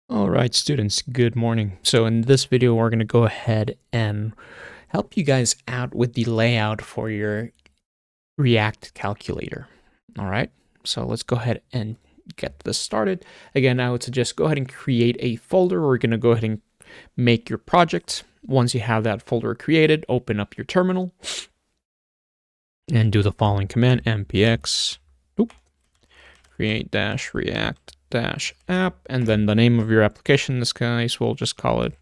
All right, students, good morning. So in this video, we're going to go ahead and help you guys out with the layout for your React calculator. All right, so let's go ahead and get this started. Again, I would suggest go ahead and create a folder. We're going to go ahead and make your project. Once you have that folder created, open up your terminal and do the following command, npx create-react-app, and then the name of your application. In this case, we'll just call it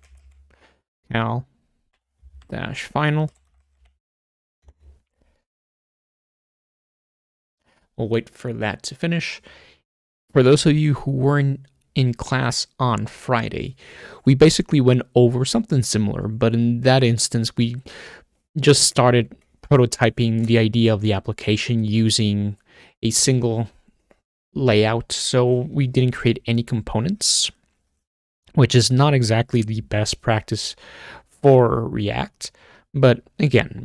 cal-final. We'll wait for that to finish. For those of you who weren't in class on Friday, we basically went over something similar, but in that instance, we just started prototyping the idea of the application using a single layout, so we didn't create any components, which is not exactly the best practice for React. But again,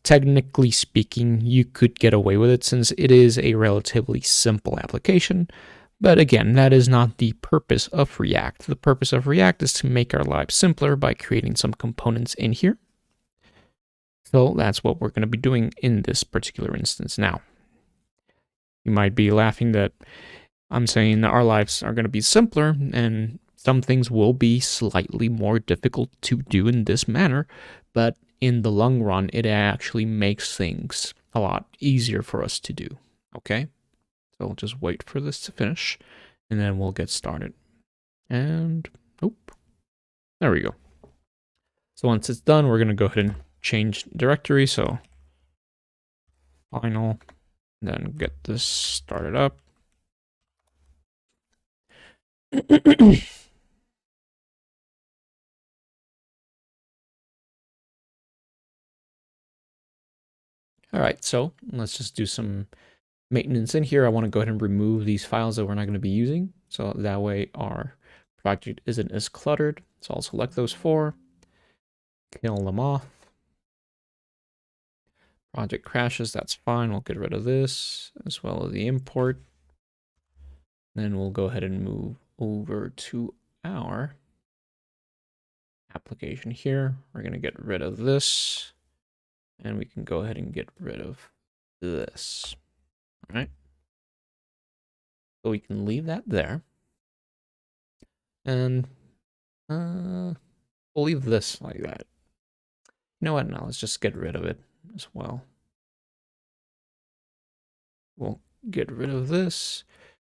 technically speaking, you could get away with it since it is a relatively simple application. But again, that is not the purpose of React. The purpose of React is to make our lives simpler by creating some components in here. So that's what we're going to be doing in this particular instance now. You might be laughing that I'm saying that our lives are going to be simpler and some things will be slightly more difficult to do in this manner, but in the long run, it actually makes things a lot easier for us to do, okay? So we'll just wait for this to finish, and then we'll get started. And, there we go. So once it's done, we're going to go ahead and change directory, so final, then get this started up. All right, so let's just do some maintenance in here. I want to go ahead and remove these files that we're not going to be using, so that way our project isn't as cluttered. So I'll select those four, kill them off. Project crashes, that's fine. We'll get rid of this as well as the import. Then we'll go ahead and move over to our application here. We're going to get rid of this, and we can go ahead and get rid of this. All right. So we can leave that there. And we'll leave this like that. You know what? Now let's just get rid of it as well. We'll get rid of this,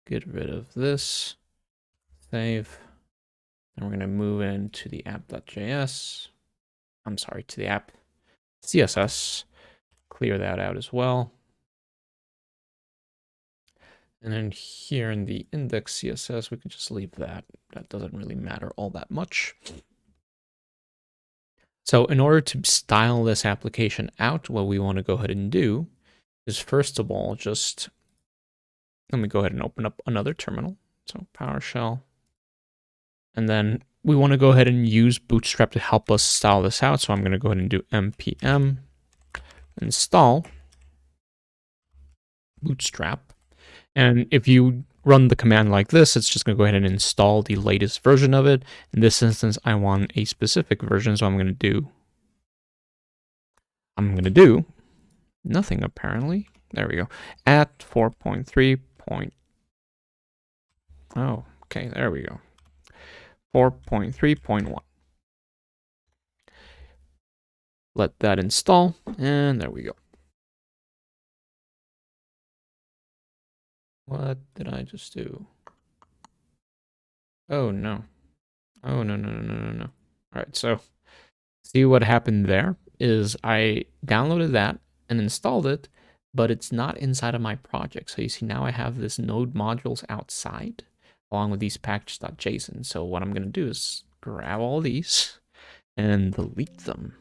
get rid of this, save. And we're going to move into the app.js. I'm sorry, to the app CSS. Clear that out as well. And then here in the index CSS, we can just leave that. That doesn't really matter all that much. So in order to style this application out, what we want to go ahead and do is first of all, just let me go ahead and open up another terminal. So PowerShell. And then we want to go ahead and use Bootstrap to help us style this out. So I'm going to go ahead and do npm install Bootstrap. And if you run the command like this, it's just going to go ahead and install the latest version of it. In this instance, I want a specific version, so I'm going to do nothing apparently. There we go. At 4.3. Oh, okay, there we go. 4.3.1. Let that install, and there we go. What did I just do? Oh, no. Oh, no. All right, so see what happened there is I downloaded that and installed it, but it's not inside of my project. So you see now I have this node modules outside along with these packages.json. So what I'm going to do is grab all these and delete them.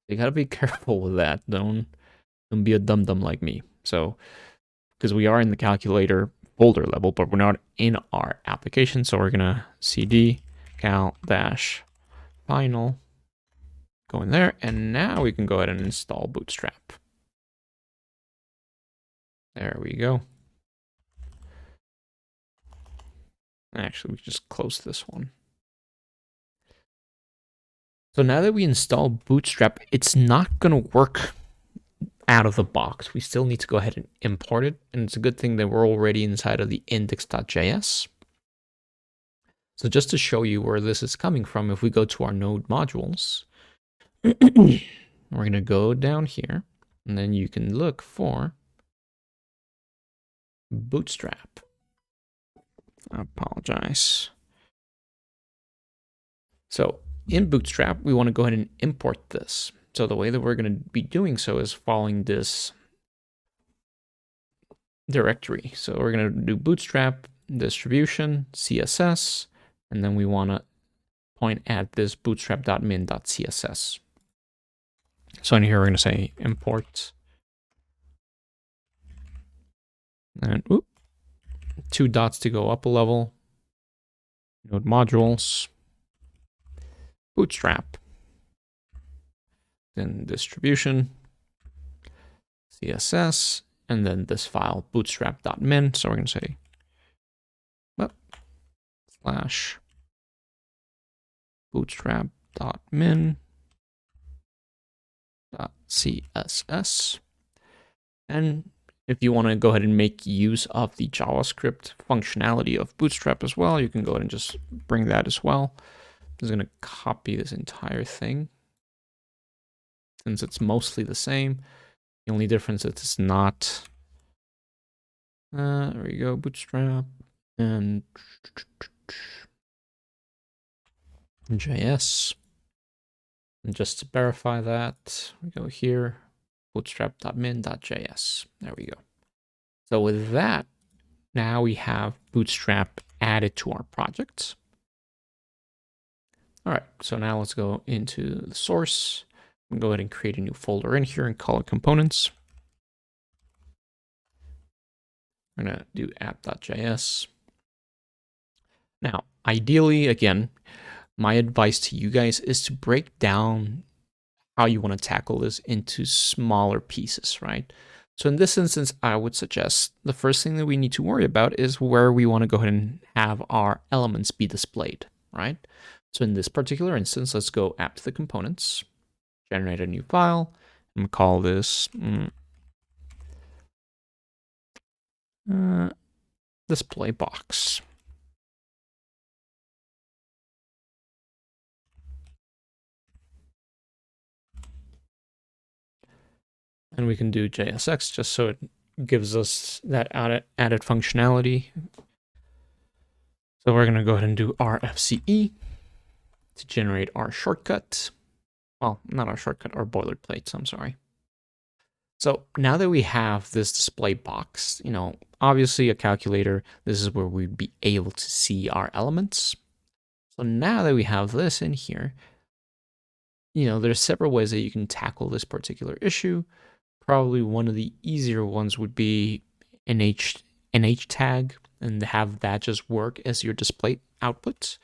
You got to be careful with that. Don't be a dum-dum like me. So because we are in the calculator folder level, but we're not in our application. So we're going to cd cal-final, go in there, and now we can go ahead and install Bootstrap. There we go. Actually, we just close this one. So now that we install Bootstrap, it's not going to work out of the box. We still need to go ahead and import it. And it's a good thing that we're already inside of the index.js. So just to show you where this is coming from, if we go to our node modules, we're going to go down here, and then you can look for Bootstrap. I apologize. So in Bootstrap, we want to go ahead and import this. So the way that we're going to be doing so is following this directory. So we're going to do Bootstrap, distribution, CSS, and then we want to point at this bootstrap.min.css. So in here, we're going to say import, and 2 dots to go up a level, node modules, Bootstrap, then distribution, CSS, and then this file, bootstrap.min. So we're going to say slash bootstrap.min.css. And if you want to go ahead and make use of the JavaScript functionality of Bootstrap as well, you can go ahead and just bring that as well. I'm just going to copy this entire thing, since it's mostly the same. The only difference is it's not. There we go, Bootstrap and JS. And just to verify that, we go here, bootstrap.min.js. There we go. So with that, now we have Bootstrap added to our project. All right, so now let's go into the source. I'm gonna go ahead and create a new folder in here and call it components. We're gonna do app.js. Now, ideally, again, my advice to you guys is to break down how you want to tackle this into smaller pieces, right? So in this instance, I would suggest the first thing that we need to worry about is where we want to go ahead and have our elements be displayed, right? So in this particular instance, let's go app to the components, generate a new file, and call this display box. And we can do JSX just so it gives us that added functionality. So we're going to go ahead and do RFCE to generate our shortcut. Well, not our shortcut, our boilerplates, I'm sorry. So now that we have this display box, obviously a calculator, this is where we'd be able to see our elements. So now that we have this in here, there's several ways that you can tackle this particular issue. Probably one of the easier ones would be an H tag and have that just work as your display output.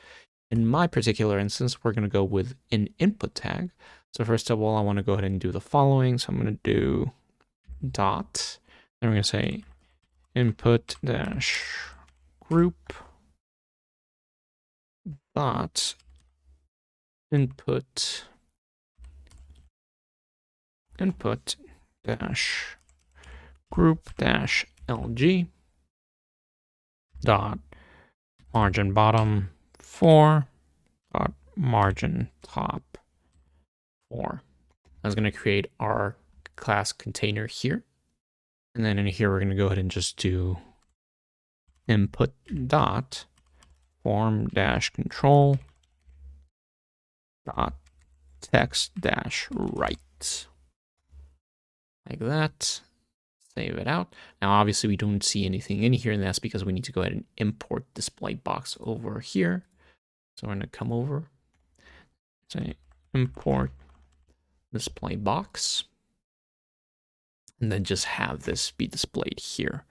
In my particular instance, we're going to go with an input tag. So first of all, I want to go ahead and do the following. So I'm going to do dot, then we're going to say input dash group dot input dash group dash LG dot margin bottom 4 dot margin top 4. I was going to create our class container here, and then in here we're going to go ahead and just do input dot form dash control dot text dash right, like that. Save it out. Now obviously we don't see anything in here, and that's because we need to go ahead and import display box over here. So we're going to come over, say import display box, and then just have this be displayed here.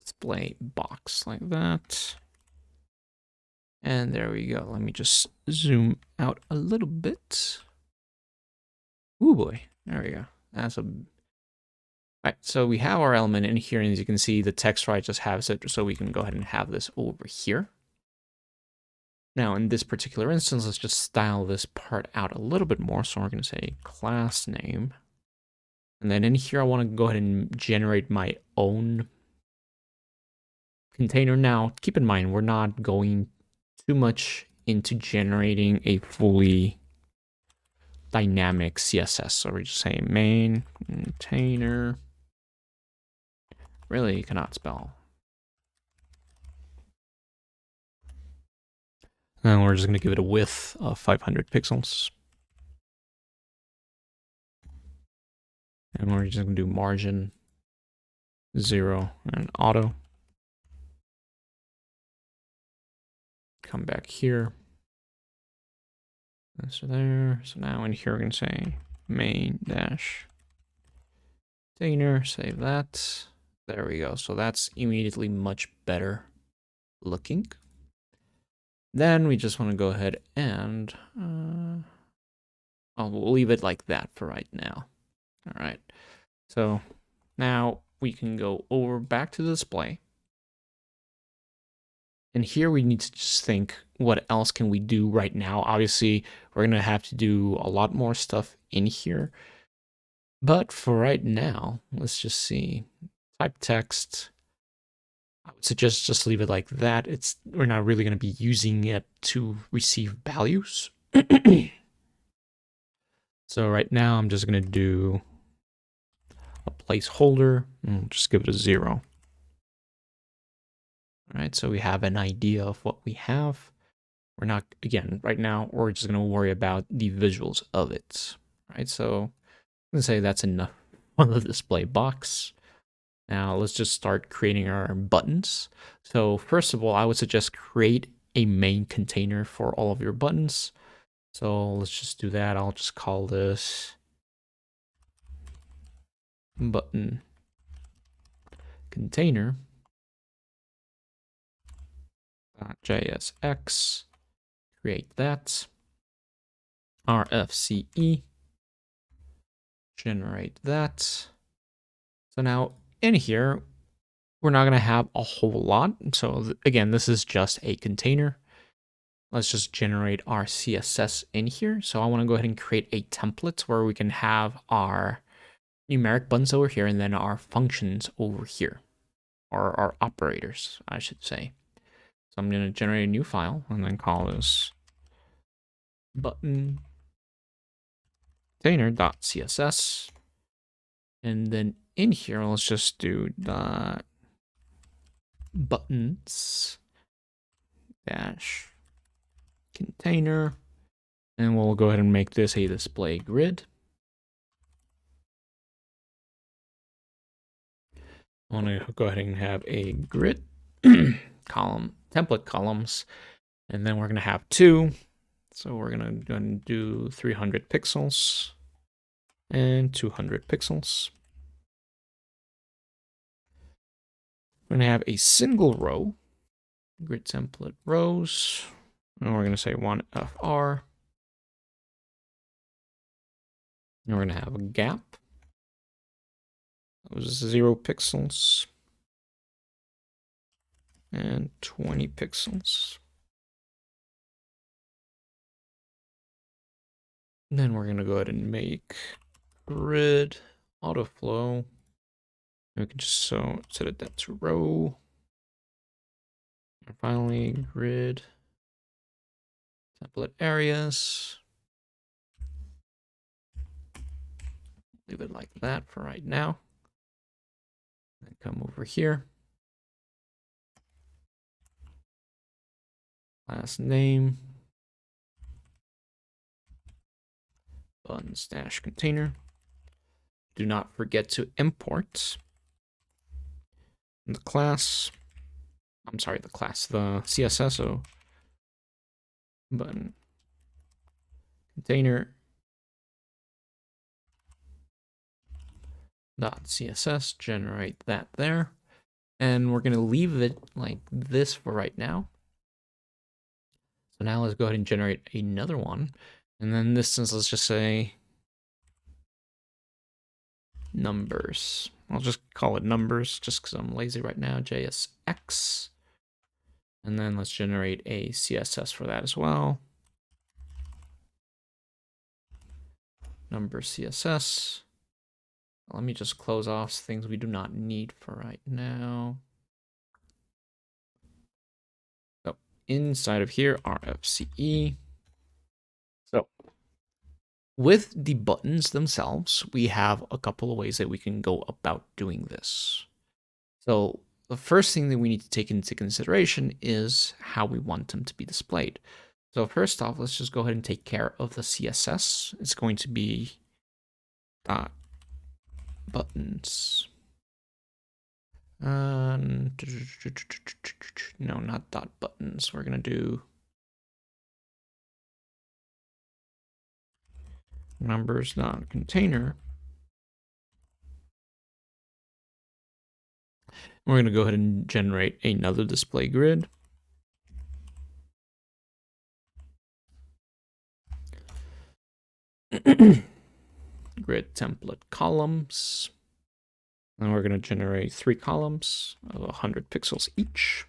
Display box like that. And there we go. Let me just zoom out a little bit. Ooh boy, there we go. All right, so we have our element in here, and as you can see, the text right just has it, so we can go ahead and have this over here. Now, in this particular instance, let's just style this part out a little bit more. So we're going to say class name. And then in here, I want to go ahead and generate my own container. Now, keep in mind, we're not going too much into generating a fully dynamic CSS. So we're just saying main container. Really, you cannot spell. And we're just going to give it a width of 500 pixels. And we're just going to do margin 0 and auto. Come back here. So there. So now in here, we're going to say main dash container, save that. There we go. So that's immediately much better looking. Then we just want to go ahead and we'll leave it like that for right now. All right. So now we can go over back to the display. And here we need to just think, what else can we do right now? Obviously, we're going to have to do a lot more stuff in here. But for right now, let's just see. Type text. I would suggest just leave it like that. We're not really going to be using it to receive values. So right now, I'm just going to do a placeholder and just give it a 0. All right, so we have an idea of what we have. We're not, again, right now, we're just going to worry about the visuals of it. All right, so I'm going to say that's enough on the display box. Now let's just start creating our buttons. So first of all, I would suggest create a main container for all of your buttons. So let's just do that. I'll just call this button container .jsx. Create that. RFCE. Generate that. So now in here, we're not going to have a whole lot. So again, this is just a container. Let's just generate our CSS in here. So I want to go ahead and create a template where we can have our numeric buttons over here and then our functions over here, or our operators, I should say. So I'm going to generate a new file and then call this button container.css. And then in here, let's just do the buttons dash container, and we'll go ahead and make this a display grid. I want to go ahead and have a grid column, template columns, and then we're going to have 2. So we're going to go ahead and do 300 pixels and 200 pixels. We're going to have a single row, grid template rows, and we're going to say 1FR. And we're going to have a gap. That was 0 pixels and 20 pixels. And then we're going to go ahead and make grid autoflow. We can just set it that to row. And finally, grid template areas. Leave it like that for right now. Then come over here. Last name. Buttons dash container. Do not forget to import the class. I'm sorry, the CSS. So button container .css, generate that there. And we're going to leave it like this for right now. So now let's go ahead and generate another one. And then this instance, let's just say numbers. I'll just call it numbers just because I'm lazy right now. JSX. And then let's generate a CSS for that as well. Number CSS. Let me just close off things we do not need for right now. So inside of here, RFCE. So with the buttons themselves, we have a couple of ways that we can go about doing this. So the first thing that we need to take into consideration is how we want them to be displayed. So first off, let's just go ahead and take care of the CSS. It's going to be dot buttons. No, not dot buttons. We're gonna do numbers dot container. We're gonna go ahead and generate another display grid. Grid template columns. And we're gonna generate 3 columns of 100 pixels each.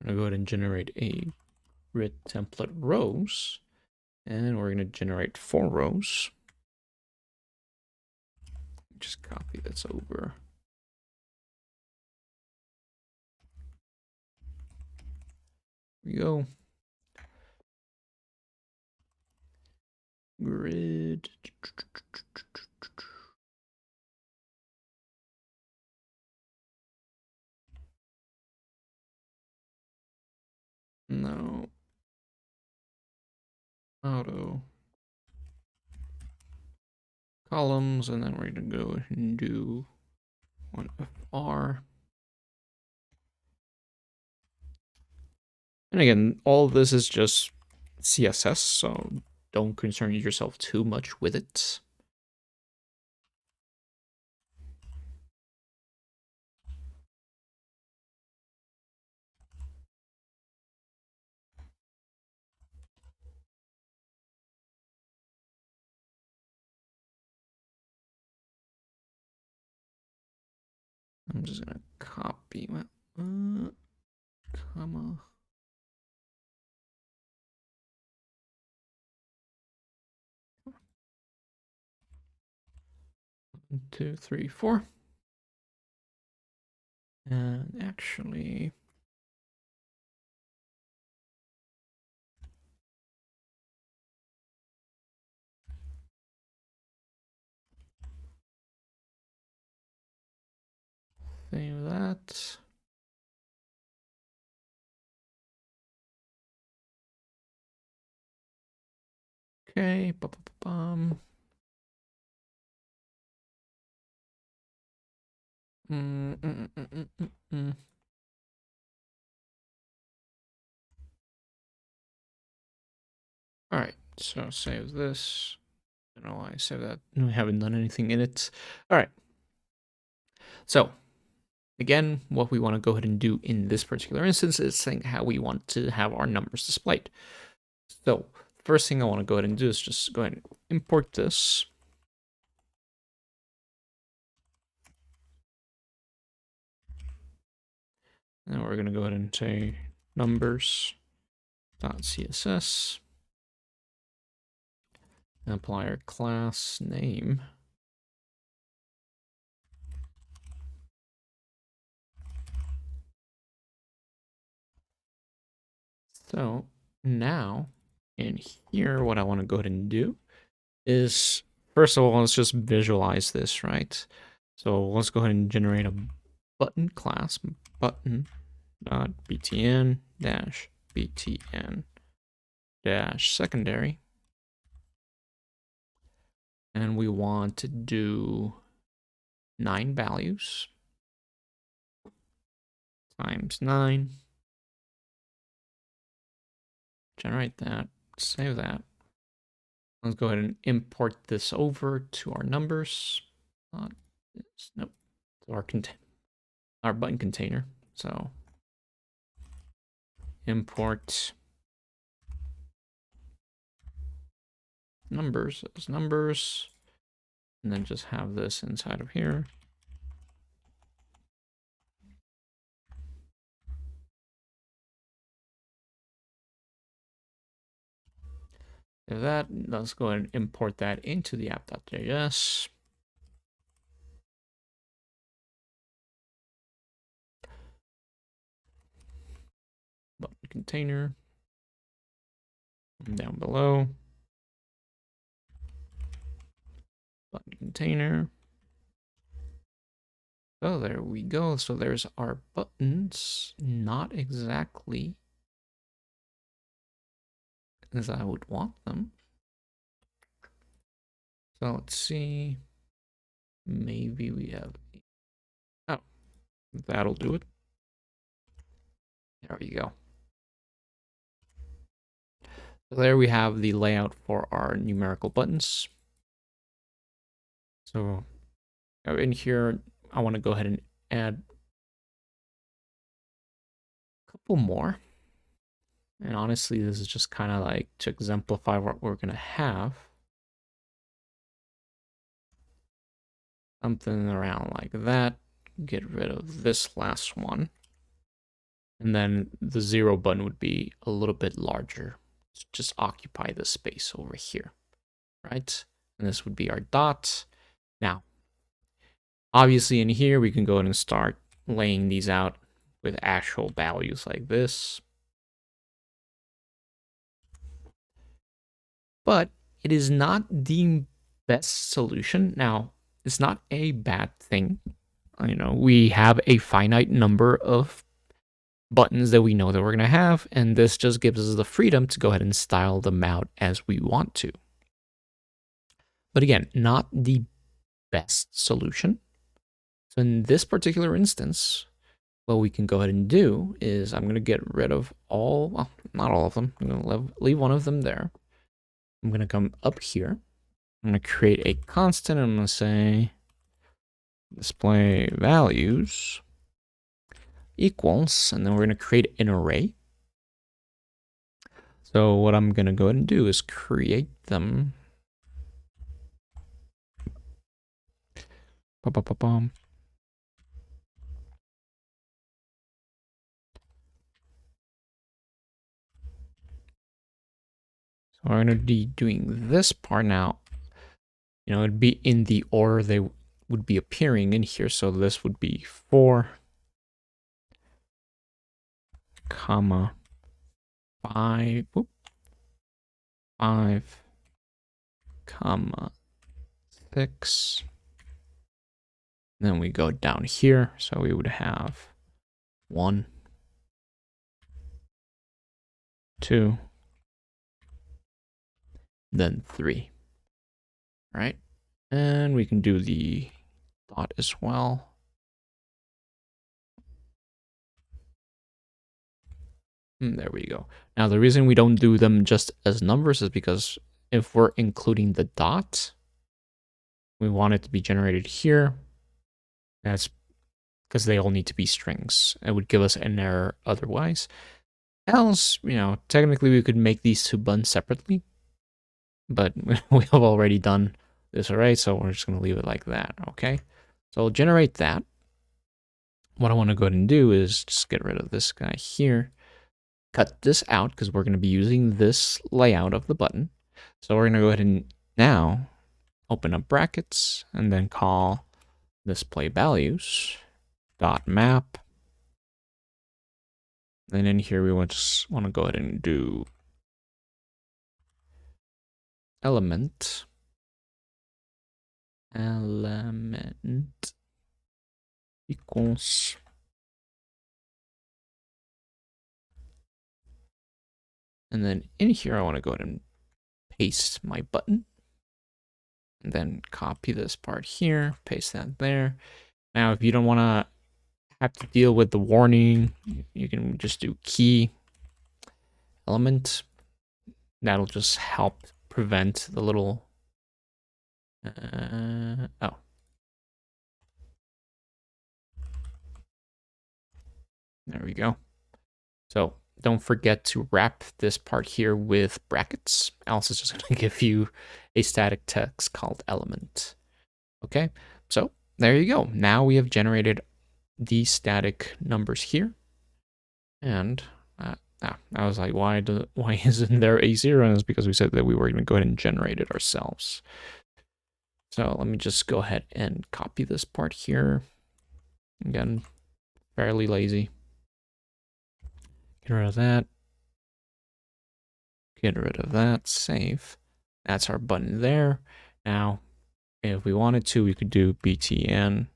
We're gonna go ahead and generate a grid template rows, and we're gonna generate 4 rows. Just copy this over. Here we go. Grid. No. Auto. Columns, and then we're going to go and do one FR. And again, all of this is just CSS, so don't concern yourself too much with it. I'm just gonna copy my comma. One, two, three, four. And actually, save that. Okay, bum. All right, so save this. I don't know why I saved that. We haven't done anything in it. All right. So again, what we want to go ahead and do in this particular instance is saying how we want to have our numbers displayed. So first thing I want to go ahead and do is just go ahead and import this. And we're going to go ahead and say numbers.css. And apply our class name. So now in here, what I want to go ahead and do is, first of all, let's just visualize this, right? So let's go ahead and generate a button class, button.btn-btn-secondary. And we want to do 9 values times 9. Generate that, save that. Let's go ahead and import this over to our numbers. Nope, to our button container. So import numbers as numbers, and then just have this inside of here. If that, let's go ahead and import that into the app.js. Button container. Down below. Button container. Oh, there we go. So there's our buttons. Not exactly as I would want them. So let's see. Maybe we have... Oh, that'll do it. There we go. So there we have the layout for our numerical buttons. So in here, I want to go ahead and add a couple more. And honestly, this is just kind of like to exemplify what we're going to have. Something around like that. Get rid of this last one. And then the 0 button would be a little bit larger. Just occupy the space over here, right? And this would be our dot. Now, obviously in here, we can go ahead and start laying these out with actual values like this. But it is not the best solution. Now, it's not a bad thing. You know, we have a finite number of buttons that we know that we're going to have, and this just gives us the freedom to go ahead and style them out as we want to. But again, not the best solution. So in this particular instance, what we can go ahead and do is I'm going to get rid of all, well, not all of them. I'm going to leave one of them there. I'm going to come up here. I'm going to create a constant. I'm going to say display values equals, and then we're going to create an array. So what I'm going to go ahead and do is create them. Ba-ba-ba-bum. So we're going to be doing this part now. You know, it'd be in the order they would be appearing in here. So this would be 4, comma, 5, 5, comma, 6. Then we go down here. So we would have 1, 2, then 3. Right? And we can do the dot as well. There we go. Now, the reason we don't do them just as numbers is because if we're including the dot, we want it to be generated here. That's because they all need to be strings. It would give us an error otherwise. Else, you know, technically we could make these two buttons separately, but we have already done this array, so we're just going to leave it like that, okay? So I'll generate that. What I want to go ahead and do is just get rid of this guy here. Cut this out because we're going to be using this layout of the button. So we're going to go ahead and now open up brackets and then call display values dot map. And in here we just want to go ahead and do element equals and then in here I want to go ahead and paste my button and then copy this part here, paste that there. Now if you don't want to have to deal with the warning, you can just do key element. That'll just help prevent the little oh, there we go. So don't forget to wrap this part here with brackets, else it's just going to give you a static text called element. Okay, so there you go. Now we have generated these static numbers here. And I was like, why isn't there a 0? And it's because we said that we were going to go ahead and generate it ourselves. So let me just go ahead and copy this part here. Again, fairly lazy. Get rid of that. Get rid of that. Save. That's our button there. Now, if we wanted to, we could do btn-lg.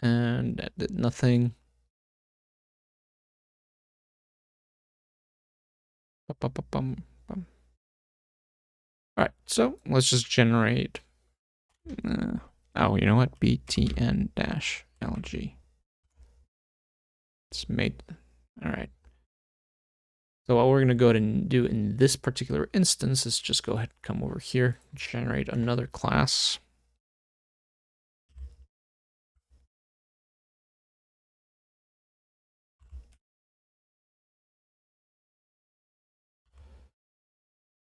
And that did nothing. All right, so let's just generate. Oh, you know what? btn-lg. It's made. All right. So what we're going to go ahead and do in this particular instance is just go ahead and come over here, generate another class.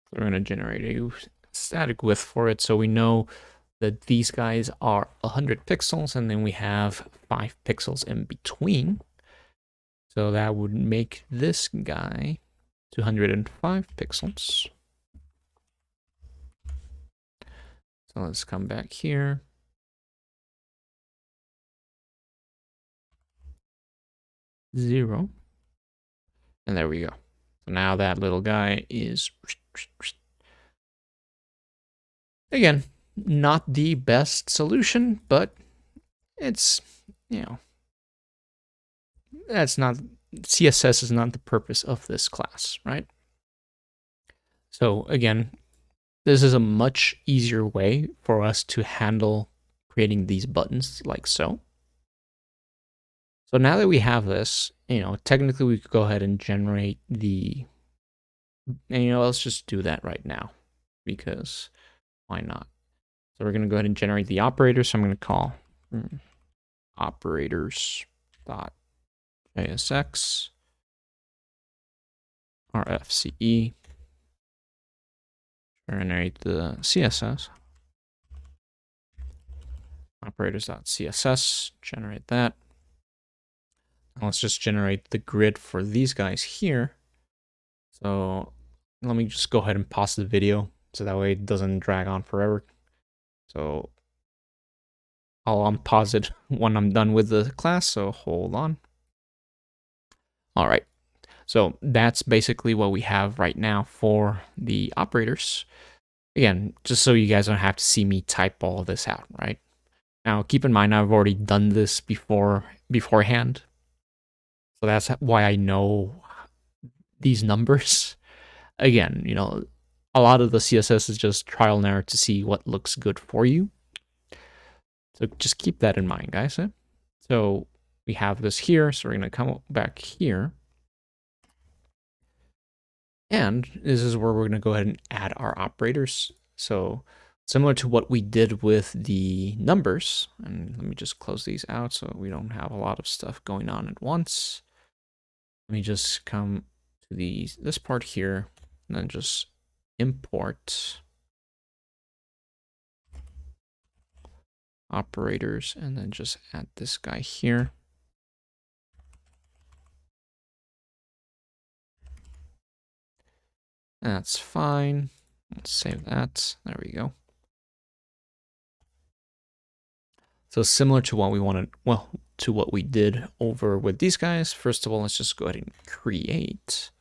So we're going to generate a static width for it, so we know that these guys are 100 pixels, and then we have 5 pixels in between. So that would make this guy 205 pixels. So let's come back here. Zero. And there we go. So now that little guy is, again, not the best solution, but it's, you know, that's not, CSS is not the purpose of this class, right? So again, this is a much easier way for us to handle creating these buttons like so. So now that we have this, you know, technically we could go ahead and generate the, and you know, let's just do that right now because why not? So we're going to go ahead and generate the operator. So I'm going to call operators.jsx rfce, generate the CSS. Operators.css, generate that. And let's just generate the grid for these guys here. So let me just go ahead and pause the video so that way it doesn't drag on forever. So I'll unpause it when I'm done with the class, so hold on. All right, so that's basically what we have right now for the operators. Again, just so you guys don't have to see me type all this out, right? Now, keep in mind, I've already done this beforehand. So that's why I know these numbers. Again, you know, a lot of the CSS is just trial and error to see what looks good for you. So just keep that in mind, guys. So we have this here, so we're going to come back here. And this is where we're going to go ahead and add our operators. So similar to what we did with the numbers, and let me just close these out so we don't have a lot of stuff going on at once. Let me just come to this part here and then just import operators and then just add this guy here. That's fine. Let's save that. There we go. So similar to what we wanted, well, to what we did over with these guys. First of all, let's just go ahead and create.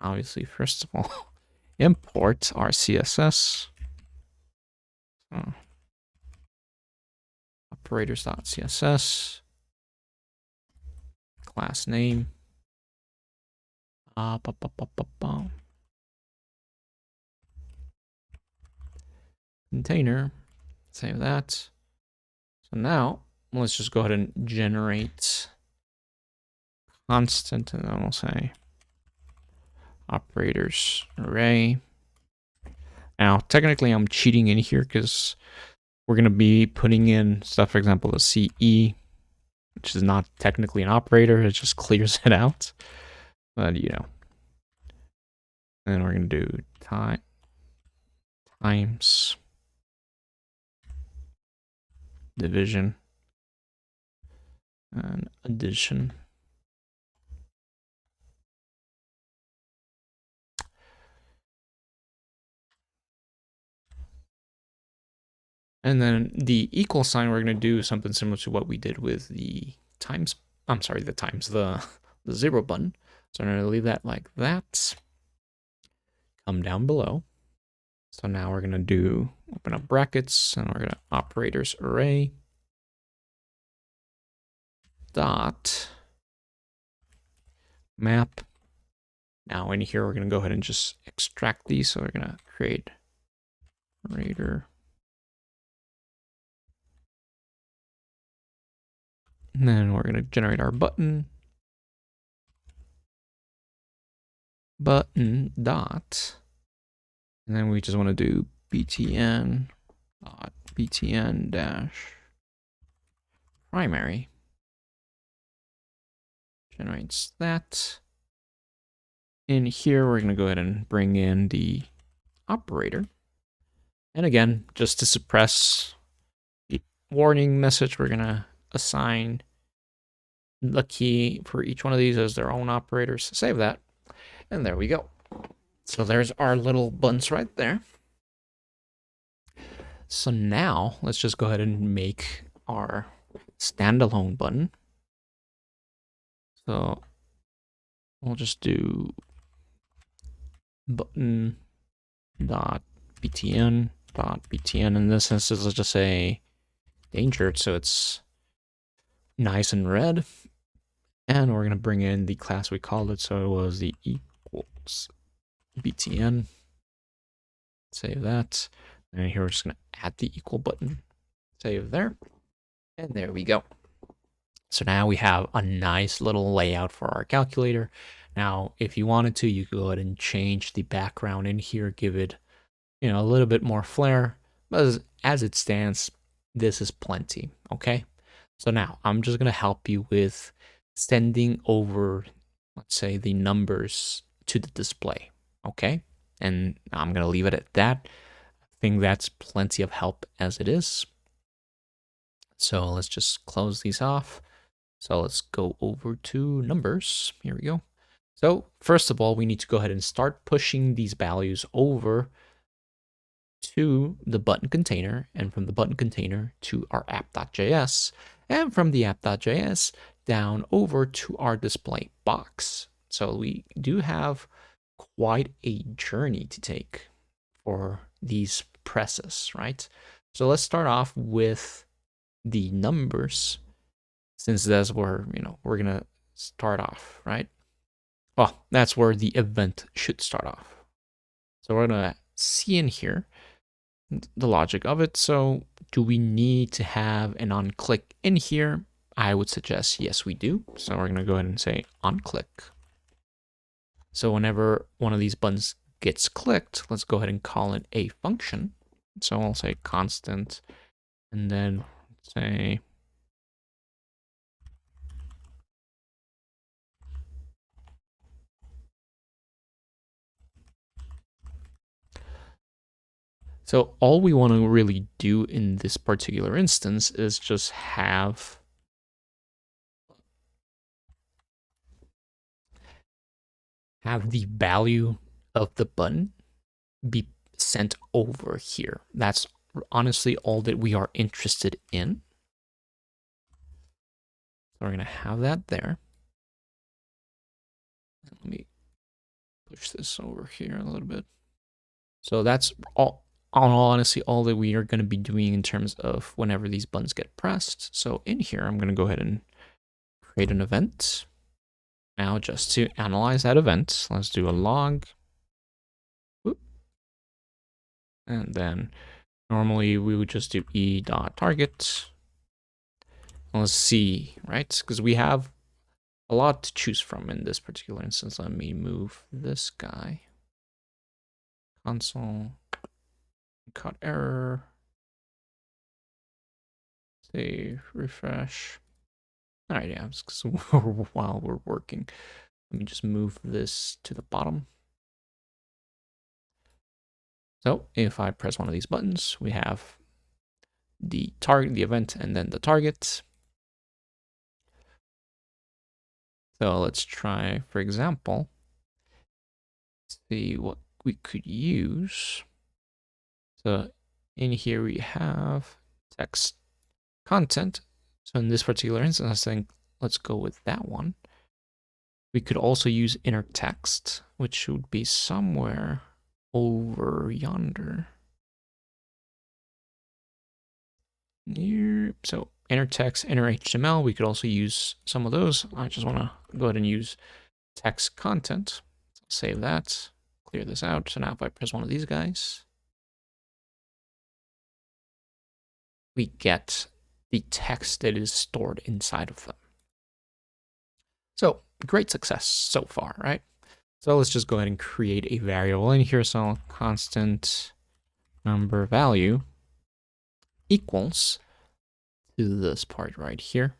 Obviously, first of all, import our CSS. Operators.css. Class name. Container. Save that. So now let's just go ahead and generate constant, and then we'll say operators array. Now, technically, I'm cheating in here because we're going to be putting in stuff, for example, the CE, which is not technically an operator. It just clears it out. But, you know. And we're going to do times division and addition. And then the equal sign, we're going to do something similar to what we did with the times. I'm sorry, the 0 button. So I'm going to leave that like that. Come down below. So now we're going to do open up brackets, and we're going to operators array dot map. Now in here, we're going to go ahead and just extract these. So we're going to create operator. And then we're going to generate our button dot. And then we just want to do btn dot btn dash primary. Generates that. In here, we're going to go ahead and bring in the operator. And again, just to suppress the warning message, we're going to assign the key for each one of these as their own operators. Save that. And there we go. So there's our little buttons right there. So now let's just go ahead and make our standalone button. So we'll just do button dot btn dot btn. In this instance, let's just say danger, so it's nice and red. And we're going to bring in the class we called it, so it was the equals btn. Save that. And here we're just going to add the equal button. Save there. And there we go. So now we have a nice little layout for our calculator. Now, if you wanted to, you could go ahead and change the background in here, give it, you know, a little bit more flair. But as it stands, this is plenty, okay? So now I'm just going to help you with sending over, let's say, the numbers to the display, okay? And I'm going to leave it at that. I think that's plenty of help as it is. So let's just close these off. So let's go over to numbers. Here we go. So first of all, we need to go ahead and start pushing these values over to the button container, and from the button container to our app.js, and from the app.js down over to our display box. So we do have quite a journey to take for these presses, right? So let's start off with the numbers, since that's where, you know, we're gonna start off, right? Well, that's where the event should start off. So we're gonna see in here the logic of it. So do we need to have an onClick in here? I would suggest yes, we do. So we're gonna go ahead and say onClick. So whenever one of these buttons gets clicked, let's go ahead and call it a function. So I'll say constant, and then say so all we want to really do in this particular instance is just have the value of the button be sent over here. That's honestly all that we are interested in. So we're going to have that there. Let me push this over here a little bit. So that's all, on all honesty, all that we are going to be doing in terms of whenever these buttons get pressed. So in here, I'm going to go ahead and create an event. Now, just to analyze that event, let's do a log. Whoop. And then normally we would just do e.target. Let's see, right? Because we have a lot to choose from in this particular instance. Let me move this guy. Console, cut error. Say refresh. All right, yeah, because while we're working, let me just move this to the bottom. So if I press one of these buttons, we have the target, the event, and then the target. So let's try, for example, see what we could use. So in here we have text content. So in this particular instance, I think let's go with that one. We could also use inner text, which would be somewhere over yonder. Here. So inner text, inner HTML, we could also use some of those. I just want to go ahead and use text content. So save that, clear this out. So now if I press one of these guys, we get the text that is stored inside of them. So great success so far, right? So let's just go ahead and create a variable in here. So constant number value equals to this part right here.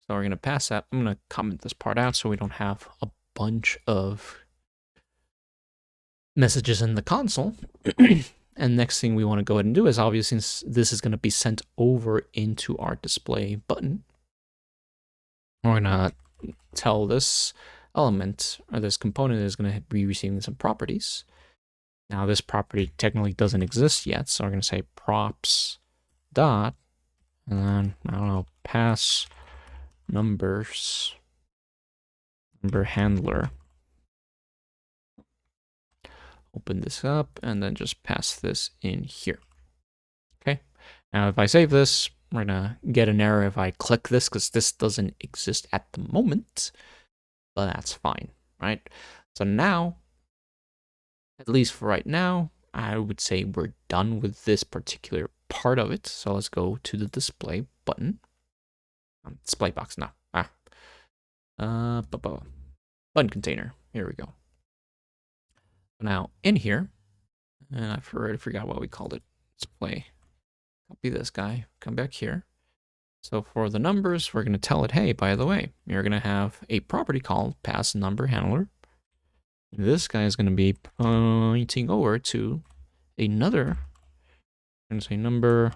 So we're going to pass that. I'm going to comment this part out so we don't have a bunch of messages in the console. And next thing we want to go ahead and do is, obviously, since this is going to be sent over into our display button, we're going to tell this element or this component is going to be receiving some properties. Now this property technically doesn't exist yet, so we're going to say props dot, and then, I don't know, pass numbers, number handler. Open this up and then just pass this in here. Okay. Now if I save this, we're gonna get an error if I click this because this doesn't exist at the moment, but that's fine, right? So now, at least for right now, I would say we're done with this particular part of it. So let's go to the display button. Display box now. Button container. Here we go. Now in here, and I already forgot what we called it. Display. Copy this guy. Come back here. So for the numbers, we're going to tell it, hey, by the way, you're going to have a property called pass number handler. This guy is going to be pointing over to another, I'm going to say number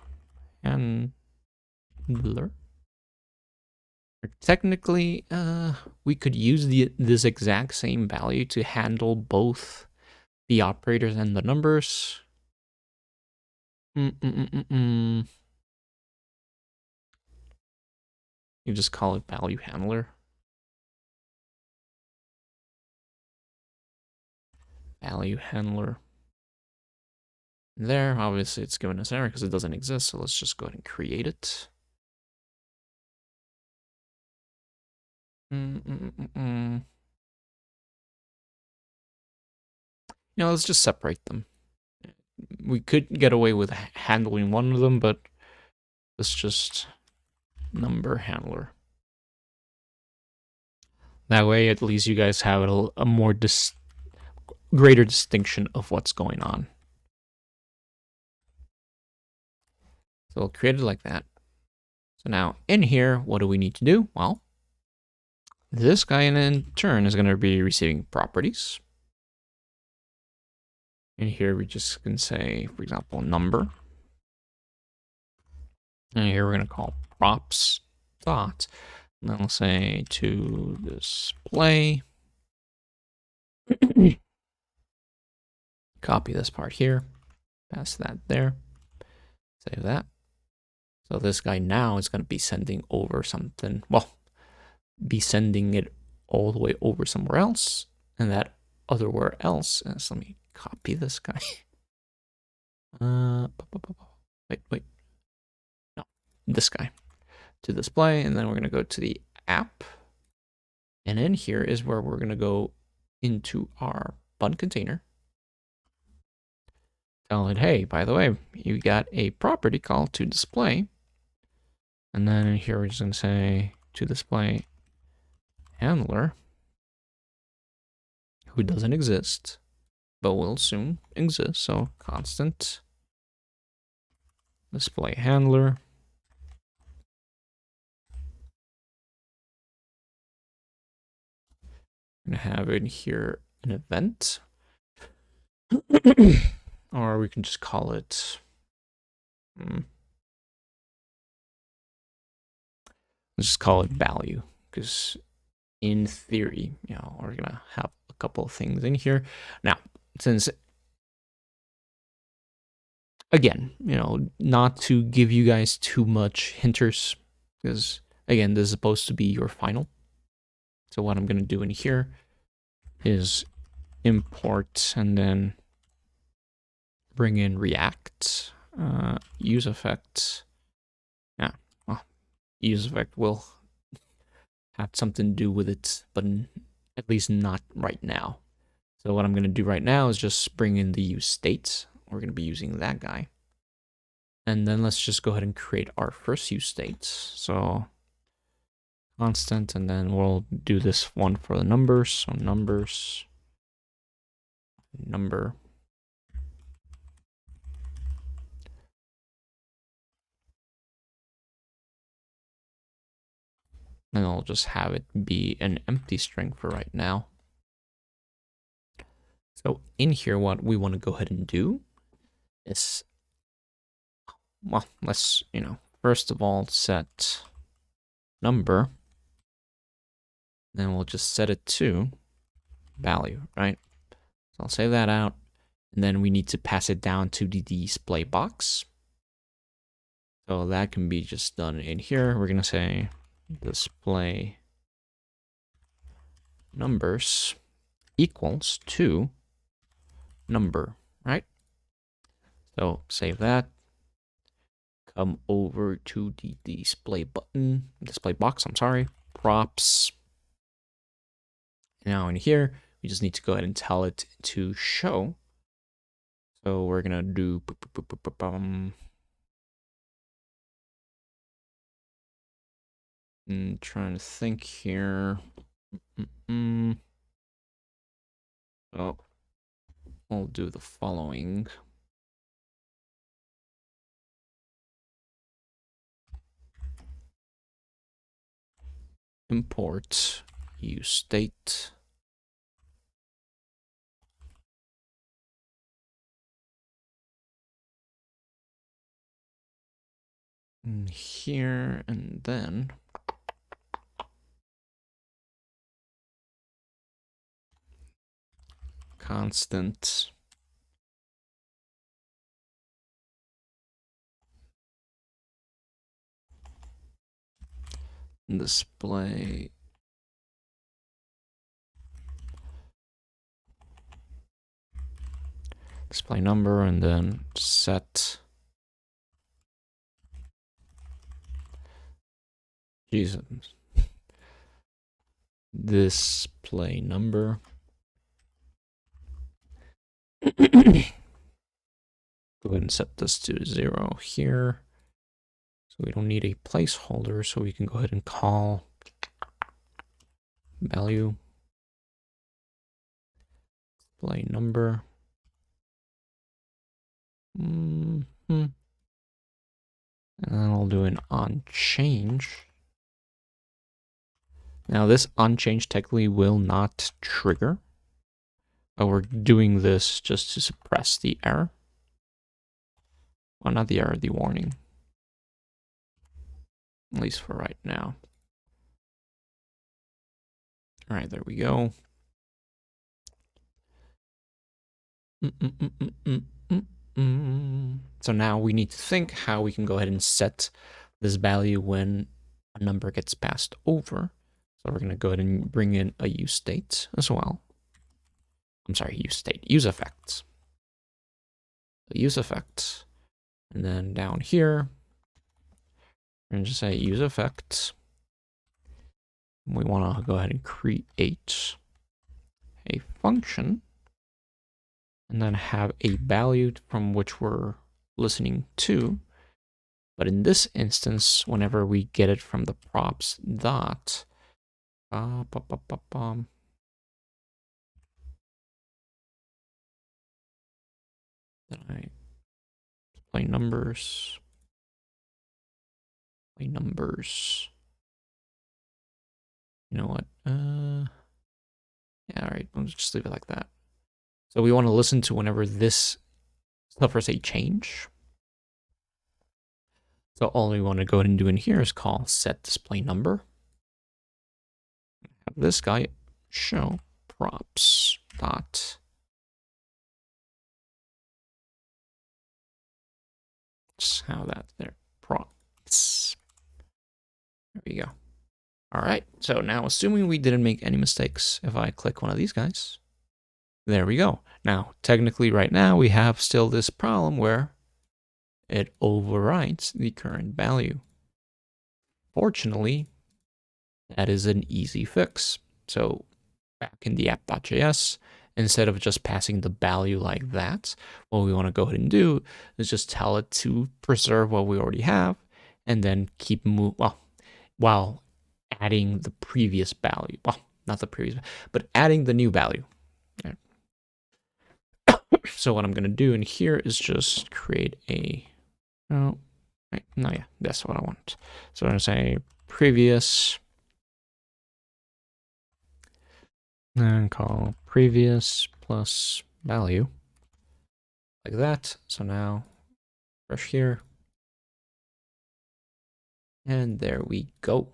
handler. Technically, we could use this exact same value to handle both the operators and the numbers. You just call it value handler. Value handler. There, obviously it's giving us an error because it doesn't exist, so let's just go ahead and create it. Let's just separate them. We could get away with handling one of them, but let's just number handler. That way, at least you guys have a more greater distinction of what's going on. So we'll create it like that. So now in here, what do we need to do? Well, this guy in turn is going to be receiving properties. And here we just can say, for example, number. And here we're going to call props dot. And then we'll say to display. Copy this part here. Pass that there. Save that. So this guy now is going to be sending over something. Well, be sending it all the way over somewhere else. And that otherwhere else. So let me copy this guy. Wait. No, this guy to display. And then we're going to go to the app. And in here is where we're going to go into our button container. Tell it, hey, by the way, you got a property called to display. And then in here, we're just going to say to display handler, who doesn't exist, but will soon exist. So constant display handler. I'm gonna have in here an event. Or we can just call it let's just call it value, because in theory, you know, we're gonna have a couple of things in here. Now, since again, you know, not to give you guys too much hinters, because again, this is supposed to be your final. So what I'm gonna do in here is import and then bring in React, use effect. Yeah, well, use effect will have something to do with it, but at least not right now. So what I'm going to do right now is just bring in the use state. We're going to be using that guy. And then let's just go ahead and create our first use state. So constant, and then we'll do this one for the numbers. So numbers, number. And I'll just have it be an empty string for right now. So in here, what we want to go ahead and do is, well, let's, you know, first of all, set number. Then we'll just set it to value, right? So I'll save that out. And then we need to pass it down to the display box. So that can be just done in here. We're going to say display numbers equals to number, right? So save that. Come over to the display box, I'm sorry, props. Now in here, we just need to go ahead and tell it to show. So we're gonna do I'm trying to think here. Oh, we'll do the following. Import use state. In here, and then constant display number, and then set Jesus display number. Go ahead and set this to 0 here. So we don't need a placeholder, so we can go ahead and call value display number. And then I'll do an onChange. Now this onChange technically will not trigger, but we're doing this just to suppress the error. Well, not the error, the warning. At least for right now. All right, there we go. So now we need to think how we can go ahead and set this value when a number gets passed over. So we're going to go ahead and bring in a use state as well. I'm sorry, use effects. Use effects. And then down here, we're going to just say use effects. We want to go ahead and create a function and then have a value from which we're listening to. But in this instance, whenever we get it from the props dot, then I display numbers. Display numbers. You know what? Yeah, all right. I'll just leave it like that. So we want to listen to whenever this suffers a change. So all we want to go ahead and do in here is call set display number. Have this guy show props dot. Just how that's there. Props. There we go. All right. So now, assuming we didn't make any mistakes, if I click one of these guys, there we go. Now, technically, right now we have still this problem where it overwrites the current value. Fortunately, that is an easy fix. So back in the app.js, instead of just passing the value like that, what we want to go ahead and do is just tell it to preserve what we already have and then keep while adding the previous value. Well, not the previous, but adding the new value. Okay. So what I'm going to do in here is just create a, oh, right, no, yeah, that's what I want. So I'm going to say previous, and call previous plus value, like that. So now brush here, and there we go.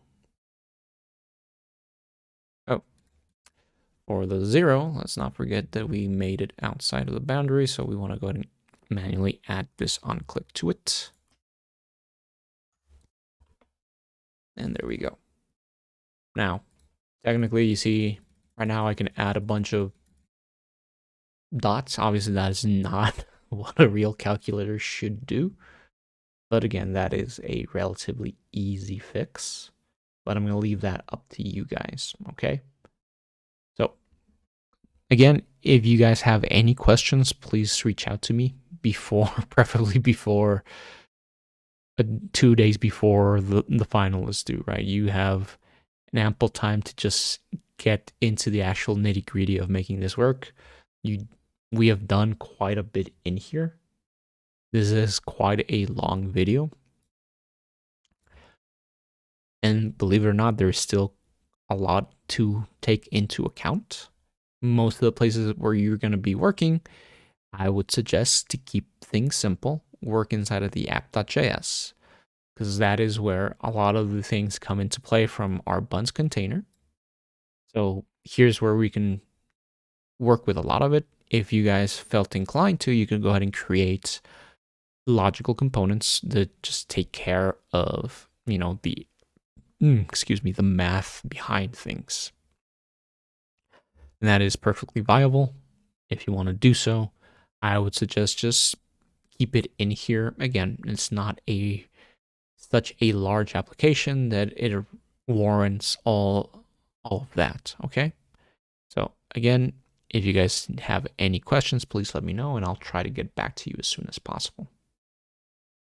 Oh, for the 0, let's not forget that we made it outside of the boundary, so we want to go ahead and manually add this on click to it. And there we go. Now, technically, you see, right now I can add a bunch of dots. Obviously, that is not what a real calculator should do. But again, that is a relatively easy fix. But I'm going to leave that up to you guys, okay? So, again, if you guys have any questions, please reach out to me before, preferably before 2 days before the final is due, right? You have an ample time to just get into the actual nitty gritty of making this work. We have done quite a bit in here. This is quite a long video. And believe it or not, there's still a lot to take into account. Most of the places where you're going to be working, I would suggest to keep things simple, work inside of the app.js, because that is where a lot of the things come into play from our buns container. So here's where we can work with a lot of it. If you guys felt inclined to, you can go ahead and create logical components that just take care of, the math behind things. And that is perfectly viable. If you want to do so, I would suggest just keep it in here. Again, it's not such a large application that it warrants all of that, okay? So again, if you guys have any questions, please let me know and I'll try to get back to you as soon as possible.